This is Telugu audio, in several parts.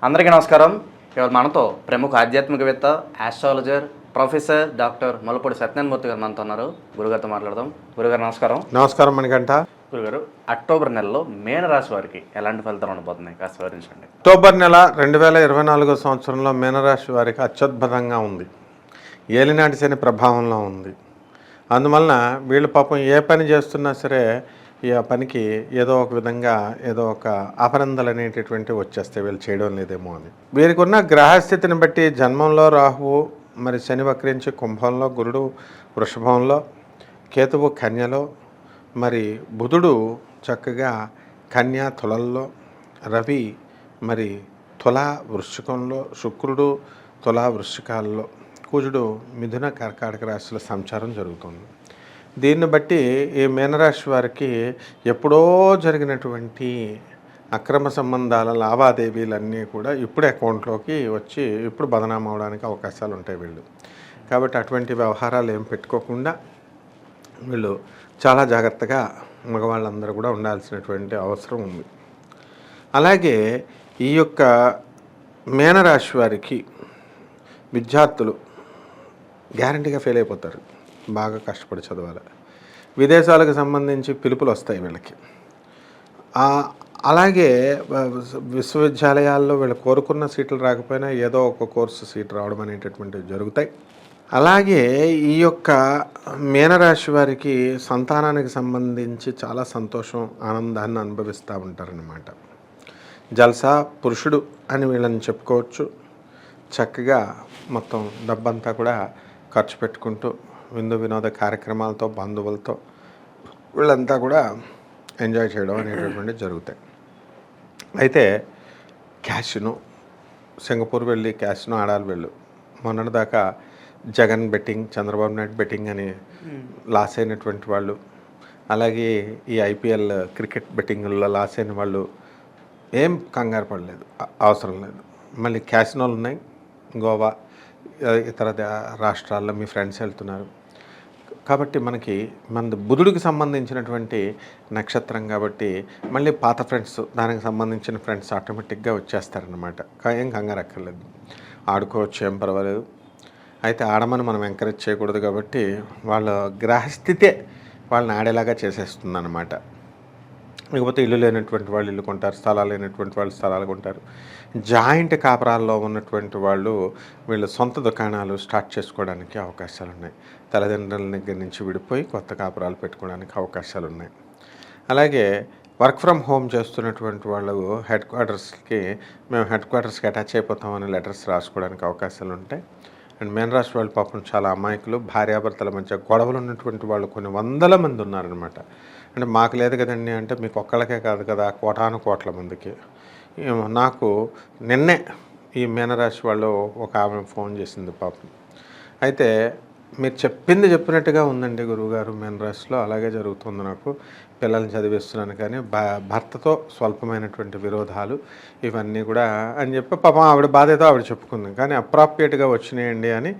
అందరికీ నమస్కారం. ఇవాళ మనతో ప్రముఖ ఆధ్యాత్మికవేత్త, astrologer, professor doctor Mullapudi Satyanarayana Murthy గారు మనతో ఉన్నారు. గురుగారితో మాట్లాడదాం. గురుగారు నమస్కారం. నమస్కారం మణికంఠ. గురుగారు, అక్టోబర్ నెలలో మీనరాశి వారికి ఎలాంటి ఫలితాలు ఉండబోతున్నాయి కాస్త వివరించండి. అక్టోబర్ నెల 2024 సంవత్సరంలో మీనరాశి వారికి అత్యద్భుతంగా ఉంది. ఏలినాటి శని ప్రభావంలో ఉంది. అందువలన వీళ్ళు పాపం ఏ పని చేస్తున్నా సరే ఈ పనికి ఏదో ఒక విధంగా ఏదో ఒక అపనందలు అనేటటువంటివి వచ్చేస్తాయి, వీళ్ళు చేయడం లేదేమో అని. వీరికి ఉన్న గ్రహస్థితిని బట్టి జన్మంలో రాహువు, మరి శని వక్రించి కుంభంలో, గురుడు వృషభంలో, కేతువు కన్యలో, మరి బుధుడు చక్కగా కన్య తులల్లో, రవి మరి తుల వృశ్చికంలో, శుక్రుడు తుల వృశ్చికాల్లో, కుజుడు మిథున కర్కాటక రాశిలో సంచారం జరుగుతుంది. దీన్ని బట్టి ఈ మీనరాశి వారికి ఎప్పుడో జరిగినటువంటి అక్రమ సంబంధాల లావాదేవీలన్నీ కూడా ఇప్పుడు అకౌంట్లోకి వచ్చి ఇప్పుడు బదనాం అవడానికి అవకాశాలు ఉంటాయి వీళ్ళు. కాబట్టి అటువంటి వ్యవహారాలు ఏం పెట్టుకోకుండా వీళ్ళు చాలా జాగ్రత్తగా మగవాళ్ళందరూ కూడా ఉండాల్సినటువంటి అవసరం ఉంది. అలాగే ఈ యొక్క మీనరాశి వారికి విద్యార్థులు గ్యారంటీగా ఫెయిల్ అయిపోతారు. బాగా కష్టపడి చదవాలి. విదేశాలకు సంబంధించి పిలుపులు వస్తాయి వీళ్ళకి. అలాగే విశ్వవిద్యాలయాల్లో వీళ్ళు కోరుకున్న సీట్లు రాకపోయినా ఏదో ఒక కోర్సు సీట్ రావడం అనేటటువంటివి జరుగుతాయి. అలాగే ఈ యొక్క మీనరాశి వారికి సంతానానికి సంబంధించి చాలా సంతోషం, ఆనందాన్ని అనుభవిస్తూ ఉంటారన్నమాట. జల్సా పురుషుడు అని వీళ్ళని చెప్పుకోవచ్చు. చక్కగా మొత్తం డబ్బంతా కూడా ఖర్చు పెట్టుకుంటూ విందు వినోద కార్యక్రమాలతో, బంధువులతో వీళ్ళంతా కూడా ఎంజాయ్ చేయడం అనేటటువంటివి జరుగుతాయి. అయితే క్యాసినో, సింగపూర్ వెళ్ళి క్యాసినో ఆడాలి వీళ్ళు. మొన్నటిదాకా జగన్ బెట్టింగ్, చంద్రబాబు నాయుడు బెట్టింగ్ అని లాస్ అయినటువంటి వాళ్ళు, అలాగే ఈ ఐపీఎల్ క్రికెట్ బెట్టింగ్లో లాస్ అయిన వాళ్ళు ఏం కంగారు పడలేదు, అవసరం లేదు. మళ్ళీ క్యాసినోలు ఉన్నాయి గోవా, ఇతర రాష్ట్రాల్లో మీ ఫ్రెండ్స్ వెళ్తున్నారు. కాబట్టి మన బుధుడికి సంబంధించినటువంటి నక్షత్రం కాబట్టి మళ్ళీ పాత ఫ్రెండ్స్, దానికి సంబంధించిన ఫ్రెండ్స్ ఆటోమేటిక్గా వచ్చేస్తారనమాట. ఏం కంగారు అక్కర్లేదు, ఆడుకోవచ్చు, ఏం పర్వాలేదు. అయితే ఆడమని మనం ఎంకరేజ్ చేయకూడదు కాబట్టి వాళ్ళ గ్రహస్థితే వాళ్ళని ఆడేలాగా చేసేస్తుంది అన్నమాట. లేకపోతే ఇల్లు లేనటువంటి వాళ్ళు ఇల్లు కొంటారు, స్థలాలు లేనటువంటి వాళ్ళు స్థలాలు కొంటారు. జాయింట్ కాపురాల్లో ఉన్నటువంటి వాళ్ళు వీళ్ళు సొంత దుకాణాలు స్టార్ట్ చేసుకోవడానికి అవకాశాలు ఉన్నాయి. తల్లిదండ్రుల దగ్గర నుంచి విడిపోయి కొత్త కాపురాలు పెట్టుకోవడానికి అవకాశాలు ఉన్నాయి. అలాగే వర్క్ ఫ్రమ్ హోమ్ చేస్తున్నటువంటి వాళ్ళు హెడ్ క్వార్టర్స్కి అటాచ్ అయిపోతామని లెటర్స్ రాసుకోవడానికి అవకాశాలు ఉంటాయి. అండ్ మీనరాశి వాళ్ళు పాపం చాలా అమాయకులు. భార్యాభర్తల మధ్య గొడవలు ఉన్నటువంటి వాళ్ళు కొన్ని వందల మంది ఉన్నారనమాట. అంటే మాకు లేదు కదండి అంటే మీకు ఒక్కళ్ళకే కాదు కదా, కోటాను కోట్ల మందికి. నాకు నిన్నే ఈ మీనరాశి వాళ్ళు ఒక ఆమె ఫోన్ చేసింది పాపం. అయితే మీరు చెప్పినట్టుగా ఉందండి గురువుగారు, మీనరాశిలో అలాగే జరుగుతుంది. నాకు పిల్లల్ని చదివిస్తున్నాను కానీ భర్తతో స్వల్పమైనటువంటి విరోధాలు ఇవన్నీ కూడా అని చెప్పి పాపం ఆవిడ బాధ ఏదో ఆవిడ చెప్పుకుంది. కానీ అప్రాప్రియేట్గా వచ్చినాయండి అని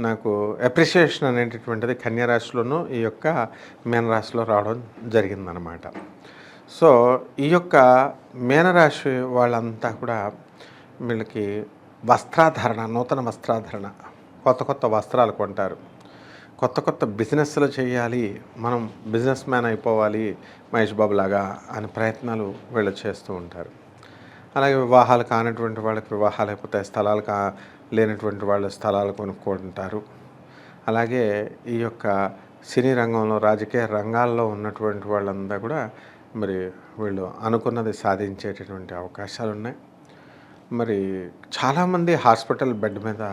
నాకు అప్రిషియేషన్ అనేటటువంటిది కన్యారాశిలోనూ ఈ యొక్క మీనరాశిలో రావడం జరిగిందనమాట. సో ఈ యొక్క మీనరాశి వాళ్ళంతా కూడా వీళ్ళకి వస్త్రాధరణ, నూతన వస్త్రాధరణ, కొత్త కొత్త వస్త్రాలు కొంటారు. కొత్త కొత్త బిజినెస్లు చేయాలి, మనం బిజినెస్ మ్యాన్ అయిపోవాలి మహేష్ బాబు లాగా అని ప్రయత్నాలు వీళ్ళు చేస్తూ ఉంటారు. అలాగే వివాహాలు కానటువంటి వాళ్ళకి వివాహాలు అయిపోతాయి, స్థలాలు లేనటువంటి వాళ్ళు స్థలాలు కొనుక్కుంటారు. అలాగే ఈ యొక్క సినీ రంగంలో, రాజకీయ రంగాల్లో ఉన్నటువంటి వాళ్ళంతా కూడా మరి వీళ్ళు అనుకున్నది సాధించేటటువంటి అవకాశాలు ఉన్నాయి. మరి చాలామంది హాస్పిటల్ బెడ్ మీద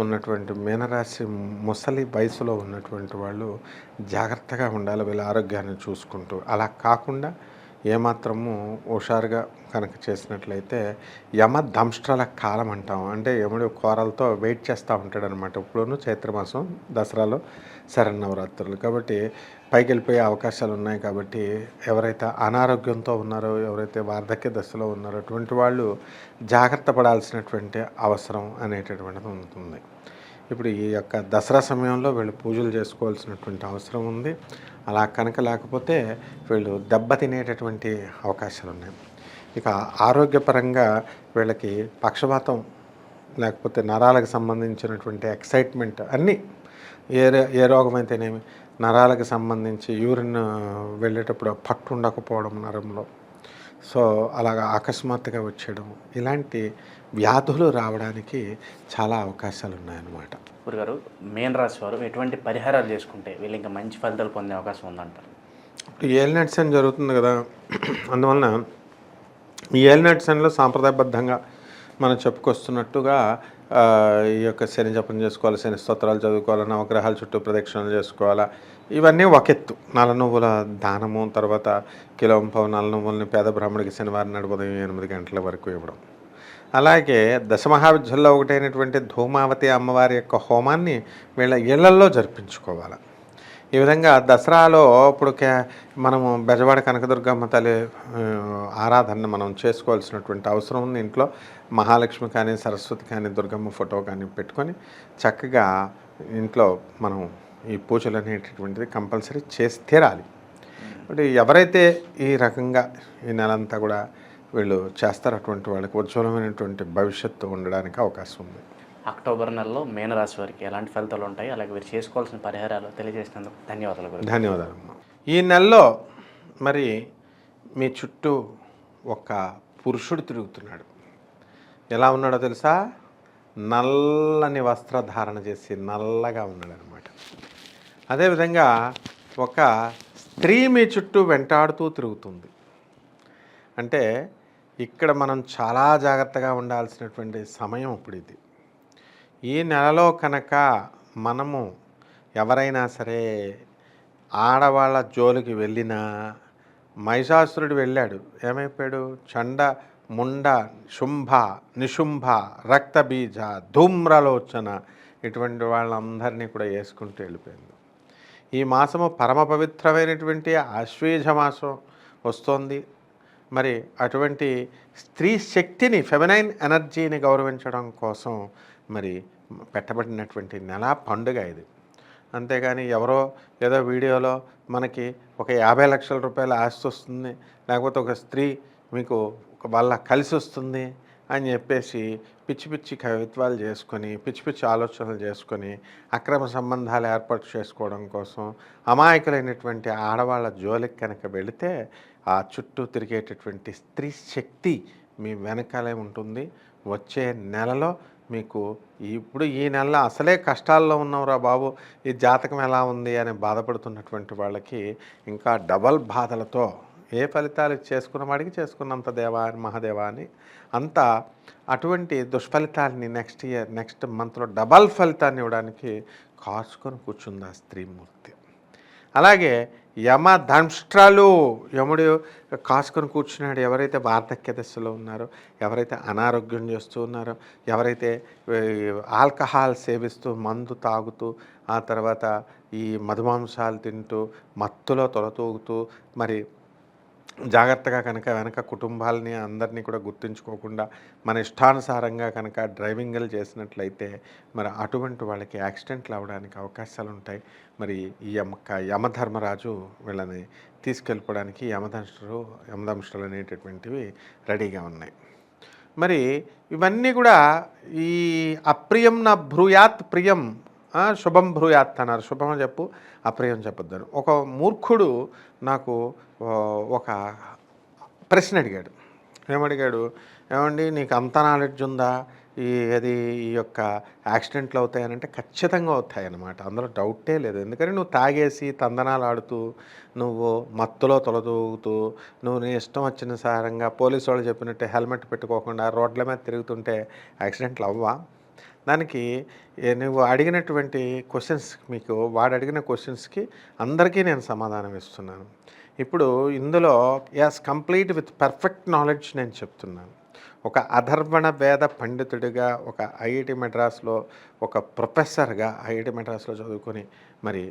ఉన్నటువంటి మీనరాశి ముసలి వయసులో ఉన్నటువంటి వాళ్ళు జాగ్రత్తగా ఉండాలి వీళ్ళ ఆరోగ్యాన్ని చూసుకుంటూ. అలా కాకుండా ఏమాత్రము హుషారుగా కనుక చేసినట్లయితే యమ దంష్ట్రాల కాలం అంటాం. అంటే యముడు కోరలతో వెయిట్ చేస్తూ ఉంటాడు అనమాట. ఇప్పుడును చైత్రమాసం, దసరాలో, శరన్నవరాత్రులు కాబట్టి పైకి వెళ్ళిపోయే అవకాశాలు ఉన్నాయి. కాబట్టి ఎవరైతే అనారోగ్యంతో ఉన్నారో, ఎవరైతే వార్ధక్య దశలో ఉన్నారో అటువంటి వాళ్ళు జాగ్రత్త పడాల్సినటువంటి అవసరం అనేటటువంటిది ఉంటుంది. ఇప్పుడు ఈ యొక్క దసరా సమయంలో వీళ్ళు పూజలు చేసుకోవాల్సినటువంటి అవసరం ఉంది. అలా కనుక లేకపోతే వీళ్ళు దెబ్బ తినేటటువంటి అవకాశాలు ఉన్నాయి. ఇక ఆరోగ్యపరంగా వీళ్ళకి పక్షవాతం, లేకపోతే నరాలకు సంబంధించినటువంటి ఎక్సైట్మెంట్ అన్నీ ఏ రోగమైతేనేమి నరాలకు సంబంధించి యూరిన్ వెళ్ళేటప్పుడు పట్టు ఉండకపోవడం నరంలో, సో అలాగా అకస్మాత్తుగా వచ్చేయడం, ఇలాంటి వ్యాధులు రావడానికి చాలా అవకాశాలు ఉన్నాయన్నమాట. గురుగారు, మేన్ రాశి వారు ఎటువంటి పరిహారాలు చేసుకుంటే వీళ్ళు ఇంకా మంచి ఫలితాలు పొందే అవకాశం ఉందంటారు? ఇప్పుడు ఏలినాటి శని జరుగుతుంది కదా, అందువలన ఈ ఏలినాటి శనిలో సాంప్రదాయబద్ధంగా మనం చెప్పుకొస్తున్నట్టుగా ఈ యొక్క శని జపం చేసుకోవాలి, శని స్తోత్రాలు చదువుకోవాలి, నవగ్రహాల చుట్టూ ప్రదక్షిణలు చేసుకోవాలా, ఇవన్నీ ఒక ఎత్తు. నల్ల నువ్వుల దానము, తర్వాత కిలో పావు నల్ల నువ్వులని పేద బ్రాహ్మడికి శనివారం నాడు ఉదయం 8 గంటల వరకు ఇవ్వడం. అలాగే దశమహావిద్యల్లో ఒకటైనటువంటి ధూమావతి అమ్మవారి యొక్క హోమాన్ని వీళ్ళ ఇళ్లల్లో జరిపించుకోవాలి. ఈ విధంగా దసరాలో ఇప్పుడు మనము బెజవాడ కనకదుర్గమ్మ తల్లి ఆరాధన మనం చేసుకోవాల్సినటువంటి అవసరం ఉంది. ఇంట్లో మహాలక్ష్మి కానీ, సరస్వతి కానీ, దుర్గమ్మ ఫోటో కానీ పెట్టుకొని చక్కగా ఇంట్లో మనం ఈ పూజలు అనేటటువంటిది కంపల్సరీ చేసి తీరాలి. అంటే ఎవరైతే ఈ రకంగా ఈ నెలంతా కూడా వీళ్ళు చేస్తారు, అటువంటి వాళ్ళకి ఉజ్వలమైనటువంటి భవిష్యత్తు ఉండడానికి అవకాశం ఉంది. అక్టోబర్ నెలలో మీనరాశి వారికి ఎలాంటి ఫలితాలు ఉంటాయి, అలాగే వీరు చేసుకోవాల్సిన పరిహారాలు తెలియజేసినందుకు ధన్యవాదాలు గురు. ధన్యవాదాలు. ఈ నెలలో మరి మీ చుట్టూ ఒక పురుషుడు తిరుగుతున్నాడు. ఎలా ఉన్నాడో తెలుసా? నల్లని వస్త్రధారణ చేసి నల్లగా ఉన్నాడు అనమాట. అదేవిధంగా ఒక స్త్రీ మీ చుట్టూ వెంటాడుతూ తిరుగుతుంది. అంటే ఇక్కడ మనం చాలా జాగ్రత్తగా ఉండాల్సినటువంటి సమయం ఇప్పుడు ఇది. ఈ నెలలో కనుక మనము ఎవరైనా సరే ఆడవాళ్ళ జోలికి వెళ్ళినా, మహిషాసురుడు వెళ్ళాడు, ఏమైపోయాడు? చండ ముండ శుంభ నిశుంభ రక్తబీజ ధూమ్రలోచన ఇటువంటి వాళ్ళందరినీ కూడా వేసుకుంటూ వెళ్ళిపోయింది. ఈ మాసము పరమ పవిత్రమైనటువంటి ఆశ్వేజ మాసం వస్తోంది. మరి అటువంటి స్త్రీ శక్తిని, ఫెమినైన్ ఎనర్జీని గౌరవించడం కోసం మరి పెట్టబడినటువంటి నెల పండుగ ఇది. అంతేగాని ఎవరో ఏదో వీడియోలో మనకి ఒక 50 లక్షల రూపాయల ఆస్తి వస్తుంది, లేకపోతే ఒక స్త్రీ మీకు వల్ల కలిసి వస్తుంది అని చెప్పేసి పిచ్చి పిచ్చి కవిత్వాలు చేసుకొని, పిచ్చి పిచ్చి ఆలోచనలు చేసుకొని అక్రమ సంబంధాలు ఏర్పాటు చేసుకోవడం కోసం అమాయకులైనటువంటి ఆడవాళ్ళ జోలికి కనుక వెళితే ఆ చుట్టూ తిరిగేటటువంటి స్త్రీ శక్తి మీ వెనకాలే ఉంటుంది. వచ్చే నెలలో మీకు ఇప్పుడు ఈ నెలలో అసలే కష్టాల్లో ఉన్నావురా బాబు, ఈ జాతకం ఎలా ఉంది అని బాధపడుతున్నటువంటి వాళ్ళకి ఇంకా డబల్ బాధలతో ఏ ఫలితాలు చేసుకున్న వాడికి చేసుకున్నంత దేవా మహాదేవా అని అంత అటువంటి దుష్ఫలితాలని నెక్స్ట్ మంత్లో డబల్ ఫలితాన్ని ఇవ్వడానికి కాచుకొని కూర్చుంది ఆ స్త్రీమూర్తి. అలాగే యమదంష్ట్రాలు, యముడు కాసుకొని కూర్చున్నాడు. ఎవరైతే వార్ధక్య దశలో ఉన్నారో, ఎవరైతే అనారోగ్యం చేస్తూ ఉన్నారో, ఎవరైతే ఆల్కహాల్ సేవిస్తూ మందు తాగుతూ ఆ తర్వాత ఈ మధుమాంసాలు తింటూ మత్తులో తొలతూగుతూ మరి జాగ్రత్తగా కనుక వెనక కుటుంబాలని అందరినీ కూడా గుర్తుంచుకోకుండా మన ఇష్టానుసారంగా కనుక డ్రైవింగ్లు చేసినట్లయితే మరి అటువంటి వాళ్ళకి యాక్సిడెంట్లు అవ్వడానికి అవకాశాలు ఉంటాయి. మరి ఈ యమధర్మరాజు వీళ్ళని తీసుకెళ్ళిపోవడానికి యమదంష్ట్రాలు అనేటటువంటివి రెడీగా ఉన్నాయి. మరి ఇవన్నీ కూడా ఈ అప్రియం నా భ్రూయాత్ ప్రియం, శుభం భ్రూయాత్ అన్నారు. శుభం చెప్పు, అప్రియం చెప్పొద్దారు. ఒక మూర్ఖుడు నాకు ఒక ప్రశ్న అడిగాడు. ఏమడిగాడు? ఏమండి నీకు అంత నాలెడ్జ్ ఉందా ఈ యొక్క యాక్సిడెంట్లు అవుతాయనంటే ఖచ్చితంగా అవుతాయి అన్నమాట, అందులో డౌటే లేదు. ఎందుకంటే నువ్వు తాగేసి తందనాలు ఆడుతూ, నువ్వు మత్తులో తొలదూగుతూ, నువ్వు నీ ఇష్టం వచ్చిన సారంగా పోలీసు వాళ్ళు చెప్పినట్టు హెల్మెట్ పెట్టుకోకుండా రోడ్ల మీద తిరుగుతుంటే యాక్సిడెంట్లు అవ్వా? దానికి నువ్వు అడిగినటువంటి క్వశ్చన్స్, మీకు వాడు అడిగిన క్వశ్చన్స్కి అందరికీ నేను సమాధానం ఇస్తున్నాను. ఇప్పుడు ఇందులో కంప్లీట్ విత్ పర్ఫెక్ట్ నాలెడ్జ్ నేను చెప్తున్నాను. ఒక అధర్వణ వేద పండితుడిగా, ఒక ఐఐటి మెడ్రాస్లో ఒక ప్రొఫెసర్గా, ఐఐటి మెడ్రాస్లో చదువుకొని మరి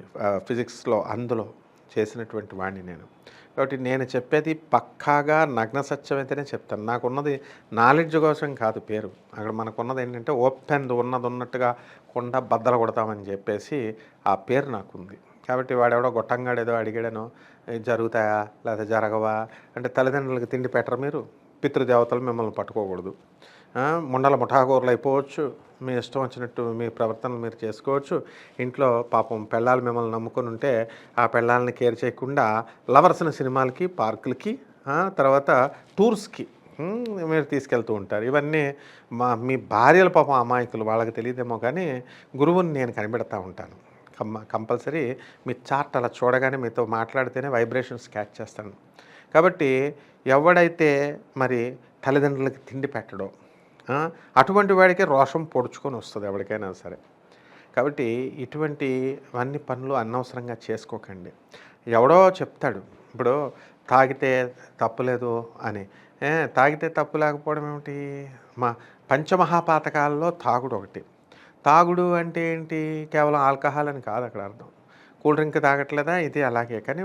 ఫిజిక్స్లో అందులో చేసినటువంటి వాడిని నేను. కాబట్టి నేను చెప్పేది పక్కాగా నగ్న సత్యమైతేనే చెప్తాను. నాకున్నది నాలెడ్జ్ కోసం కాదు పేరు. అక్కడ మనకున్నది ఏంటంటే ఓపెన్ ఉన్నది ఉన్నట్టుగా కొండ బద్దలు కొడతామని చెప్పేసి ఆ పేరు నాకుంది. కాబట్టి వాడెవడో గొట్టంగాడేదో అడిగాడనో జరుగుతాయా లేదా జరగవా అంటే తల్లిదండ్రులకు తిండి పెట్టరు మీరు, పితృదేవతలు మిమ్మల్ని పట్టుకోకూడదు. ముండల ముఠాకూరలు అయిపోవచ్చు, మీ ఇష్టం వచ్చినట్టు మీ ప్రవర్తనలు మీరు చేసుకోవచ్చు. ఇంట్లో పాపం పెళ్ళాలు మిమ్మల్ని నమ్ముకొని ఉంటే ఆ పెళ్ళాలని కేర్ చేయకుండా లవర్స్ని సినిమాలకి, పార్కులకి, తర్వాత టూర్స్కి మీరు తీసుకెళ్తూ ఉంటారు. ఇవన్నీ మీ భార్యల పాపం అమాయకులు, వాళ్ళకి తెలియదేమో కానీ గురువుని నేను కనిపెడతా ఉంటాను. కంపల్సరీ మీ చార్ట్ అలా చూడగానే మీతో మాట్లాడితేనే వైబ్రేషన్స్ క్యాచ్ చేస్తాను. కాబట్టి ఎవడైతే మరి తల్లిదండ్రులకి తిండి పెట్టడో అటువంటి వాడికి రోషం పొడుచుకొని వస్తుంది ఎవరికైనా సరే. కాబట్టి ఇటువంటివన్నీ పనులు అనవసరంగా చేసుకోకండి. ఎవడో చెప్తాడు ఇప్పుడు తాగితే తప్పులేదు అని. తాగితే తప్పు లేకపోవడం ఏమిటి? పంచమహాపాతకాల్లో తాగుడు ఒకటి. తాగుడు అంటే ఏంటి? కేవలం ఆల్కహాల్ అని కాదు అక్కడ అర్థం. కూల్ డ్రింక్ తాగట్లేదా? ఇది అలాగే. కానీ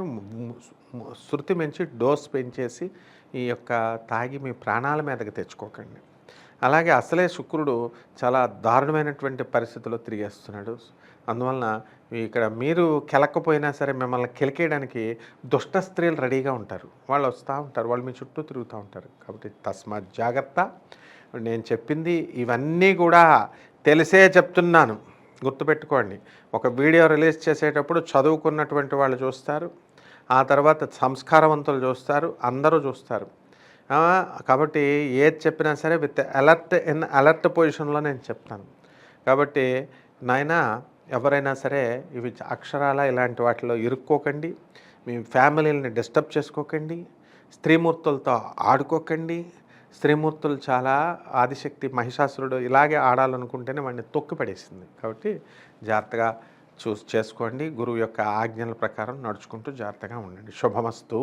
శృతి మించి డోస్ పెంచేసి ఈ యొక్క తాగి మీ ప్రాణాల మీదకి తెచ్చుకోకండి. అలాగే అసలే శుక్రుడు చాలా దారుణమైనటువంటి పరిస్థితుల్లో తిరిగేస్తున్నాడు. అందువలన ఇక్కడ మీరు కెలక్కపోయినా సరే మిమ్మల్ని కెలికేయడానికి దుష్ట స్త్రీలు రెడీగా ఉంటారు. వాళ్ళు వస్తూ ఉంటారు, వాళ్ళు మీ చుట్టూ తిరుగుతూ ఉంటారు. కాబట్టి తస్మాత్ జాగ్రత్త. నేను చెప్పింది ఇవన్నీ కూడా తెలిసే చెప్తున్నాను, గుర్తుపెట్టుకోండి. ఒక వీడియో రిలీజ్ చేసేటప్పుడు చదువుకున్నటువంటి వాళ్ళు చూస్తారు, ఆ తర్వాత సంస్కారవంతులు చూస్తారు, అందరూ చూస్తారు. కాబట్టి ఏది చెప్పినా సరే విత్ అలర్ట్ పొజిషన్లో నేను చెప్తాను. కాబట్టి నాయనా ఎవరైనా సరే ఇవి అక్షరాల ఇలాంటి వాటిలో ఇరుక్కోకండి, మీ ఫ్యామిలీని డిస్టర్బ్ చేసుకోకండి, స్త్రీమూర్తులతో ఆడుకోకండి. స్త్రీమూర్తులు చాలా ఆదిశక్తి మహిషాసురుడు ఇలాగే ఆడాలనుకుంటేనే వాడిని తొక్కి పడేసింది. కాబట్టి జాగ్రత్తగా చేసుకోండి. గురువు యొక్క ఆజ్ఞల ప్రకారం నడుచుకుంటూ జాగ్రత్తగా ఉండండి. శుభమస్తు.